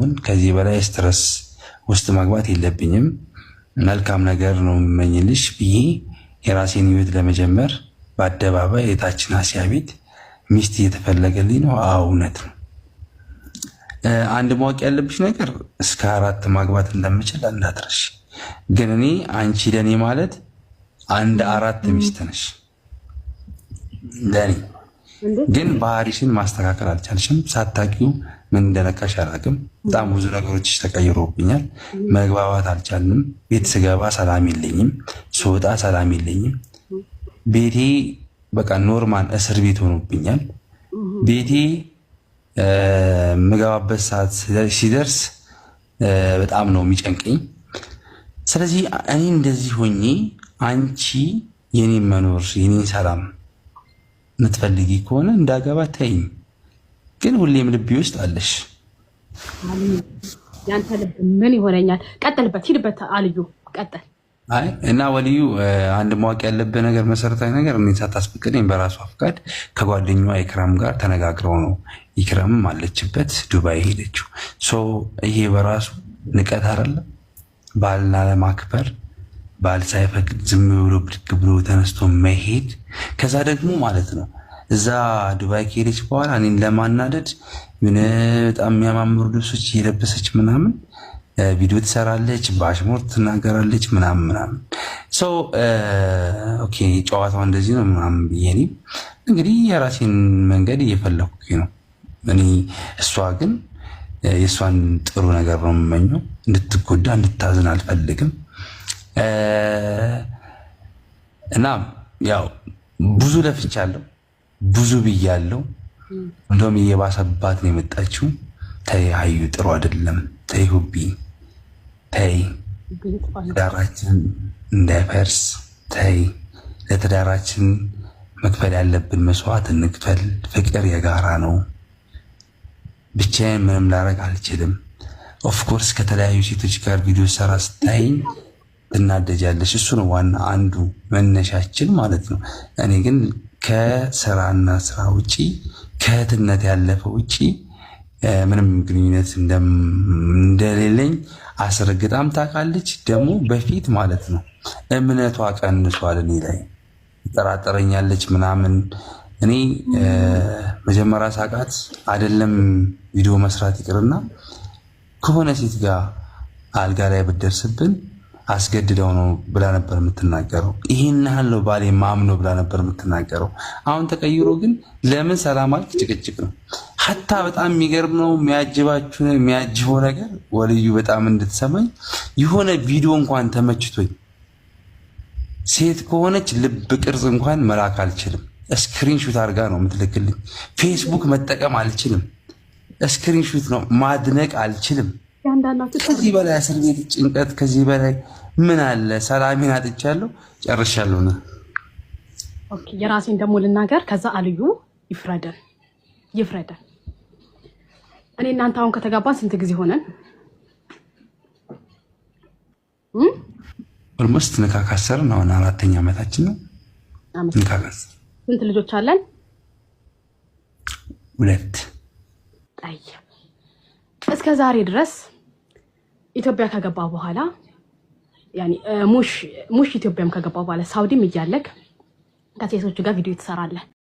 ሳይሆን ከዚህ በላይ ስትረስ ውስጥ መግባት የለብኝም። መልካም ነገር ነው የምመኝልሽ ብዬ የራሴን ህይወት ለመጀመር በአደባባይ የታችን አሲያ ቤት ሚስት እየተፈለገልኝ ነው። እውነት ነው። አንድ ማወቅ ያለብሽ ነገር እስከ 4 ማግባት እንደምችል እንዳትረሽ። ግን እኔ አንቺ ለኔ ማለት አንድ 4 ሚስት ነሽ ለኔ። ግን ባህሪሽን ማስተካከል አልቻልሽም። ሳታውቂው ምን እንደነካሽ አላውቅም። በጣም ብዙ ነገሮች ተቀይሮብኛል። መግባባት አልቻልንም። ቤት ስገባ ሰላም የለኝም፣ ስወጣ ሰላም የለኝም። ቤቴ በቃ ኖርማል እስር ቤት ሆኖብኛል። ቤቴ የምገባበት ሰዓት ሲደርስ በጣም ነው የሚጨንቀኝ። ስለዚህ እኔ እንደዚህ ሆኜ አንቺ የኔን መኖር የኔን ሰላም ምትፈልጊ ከሆነ እንዳገባ ተይኝ። ግን ሁሌም ልቤ ውስጥ አለሽ። ያንተ ልብ ምን ይሆነኛል? ቀጥልበት፣ ሂድበት። አልዩ ቀጥል። አይ እና ወልዩ አንድ ማወቅ ያለብህ ነገር መሰረታዊ ነገር እኔ ሳታስፈቅደኝ በራሷ ፍቃድ ከጓደኛዋ ኢክራም ጋር ተነጋግረው ነው ኢክራምም አለችበት ዱባይ ሄደችው። ይሄ በራሱ ንቀት አይደለም? ባልና ለማክበር ባል ሳይፈቅድ ዝም ብሎ ብድግ ብሎ ተነስቶ መሄድ። ከዛ ደግሞ ማለት ነው እዛ ዱባይ ከሄደች በኋላ እኔን ለማናደድ በጣም የሚያማምሩ ልብሶች እየለበሰች ምናምን ቪዲዮ ትሰራለች፣ በአሽሙር ትናገራለች ምናምን። ኦኬ ጨዋታው እንደዚህ ነው ምናምን ብዬ እኔም እንግዲህ የራሴን መንገድ እየፈለኩ ነው። እኔ እሷ ግን የእሷን ጥሩ ነገር ነው የምመኘው። እንድትጎዳ እንድታዝን አልፈልግም። እና ያው ብዙ ለፍቻለሁ፣ ብዙ ብያለሁ። እንደውም እየባሰባት ነው የመጣችው። ተይ ሀዩ ጥሩ አይደለም፣ ተይ ሁቢ፣ ተይ ትዳራችን እንዳይፈርስ፣ ተይ ለትዳራችን መክፈል ያለብን መስዋዕት እንክፈል። ፍቅር የጋራ ነው። ብቻዬን ምንም ላደርግ አልችልም። ኦፍኮርስ ከተለያዩ ሴቶች ጋር ቪዲዮ ሰራ ስታይኝ ትናደጃለሽ። እሱ ነው ዋና አንዱ መነሻችን ማለት ነው። እኔ ግን ከስራና ስራ ውጪ ከእህትነት ያለፈ ውጪ ምንም ግንኙነት እንደሌለኝ አስረግጣም ታውቃለች። ደግሞ በፊት ማለት ነው እምነቷ ቀንሷል። እኔ ላይ ትጠራጠረኛለች ምናምን። እኔ መጀመሪያ ሳቃት አይደለም ቪዲዮ መስራት ይቅርና ከሆነ ሴት ጋር አልጋ ላይ ብደርስብን አስገድደው ነው ብላ ነበር የምትናገረው። ይሄን ያህል ነው ባሌ ማምኖ ብላ ነበር የምትናገረው። አሁን ተቀይሮ ግን ለምን ሰላም አልክ? ጭቅጭቅ ነው። ሀታ በጣም የሚገርም ነው የሚያጅበው ነገር ወልዩ በጣም እንድትሰማኝ የሆነ ቪዲዮ እንኳን ተመችቶኝ ሴት ከሆነች ልብ ቅርጽ እንኳን መላክ አልችልም። ስክሪንሹት አድርጋ ነው የምትልክልኝ። ፌስቡክ መጠቀም አልችልም። ስክሪንሹት ነው ማድነቅ አልችልም። ከዚህ በላይ እስር ቤት ጭንቀት፣ ከዚህ በላይ ምን አለ? ሰላሜን አጥቻለሁ፣ ጨርሻለሁ። ኦኬ የራሴን ደግሞ ልናገር፣ ከዛ አልዩ ይፍረደን። እኔ እናንተ አሁን ከተጋባን ስንት ጊዜ ሆነን? ኦልሞስት ንካካሰርን አሁን 4ኛ ዓመታችን ነው። ንካካሰር። ስንት ልጆች አለን? 2። እስከ ዛሬ ድረስ ኢትዮጵያ ከገባ በኋላ ያኒ ሙሽ ኢትዮጵያም ከገባ በኋላ ሳውዲም እያለክ ከሴቶች ጋር ቪዲዮ ትሰራለህ።